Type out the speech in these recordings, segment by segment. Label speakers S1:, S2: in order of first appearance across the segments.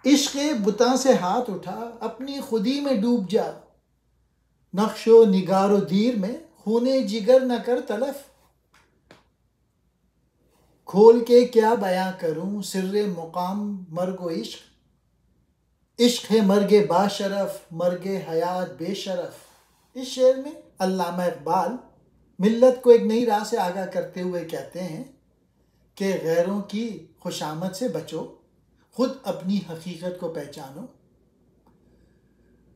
S1: عشق بتاں سے ہاتھ اٹھا، اپنی خودی میں ڈوب جا، نقش و نگار و دیر میں خون جگر نہ کر تلف۔ کھول کے کیا بیاں کروں سر مقام مرگ و عشق، عشق ہے مرگ با شرف مرگ حیات بے شرف۔ اس شعر میں علامہ اقبال ملت کو ایک نئی راہ سے آگاہ کرتے ہوئے کہتے ہیں کہ غیروں کی خوشامد سے بچو، خود اپنی حقیقت کو پہچانو۔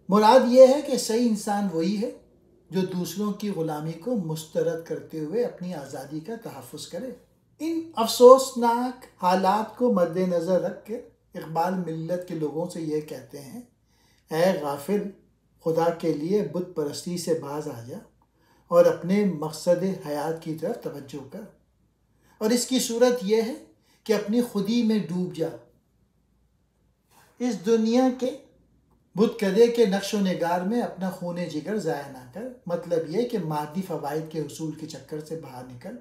S1: مراد یہ ہے کہ صحیح انسان وہی ہے جو دوسروں کی غلامی کو مسترد کرتے ہوئے اپنی آزادی کا تحفظ کرے۔ ان افسوسناک حالات کو مد نظر رکھ کے اقبال ملت کے لوگوں سے یہ کہتے ہیں، اے غافل، خدا کے لیے بت پرستی سے باز آ جا اور اپنے مقصد حیات کی طرف توجہ کر، اور اس کی صورت یہ ہے کہ اپنی خودی میں ڈوب جا۔ اس دنیا کے بت کدے کے نقش و نگار میں اپنا خون جگر ضائع نہ کر، مطلب یہ کہ مادی فوائد کے حصول کے چکر سے باہر نکل،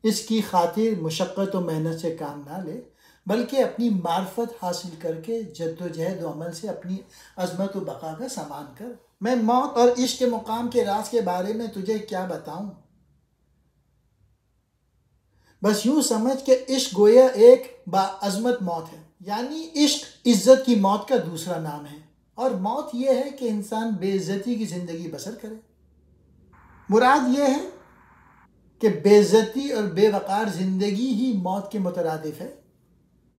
S1: اس کی خاطر مشقت و محنت سے کام نہ لے، بلکہ اپنی معرفت حاصل کر کے جد و جہد و عمل سے اپنی عظمت و بقا کا سامان کر۔ میں موت اور عشق کے مقام کے راز کے بارے میں تجھے کیا بتاؤں، بس یوں سمجھ کہ عشق گویا ایک باعظمت موت ہے، یعنی عشق عزت کی موت کا دوسرا نام ہے، اور موت یہ ہے کہ انسان بے عزتی کی زندگی بسر کرے۔ مراد یہ ہے کہ بے عزتی اور بے وقار زندگی ہی موت کے مترادف ہے۔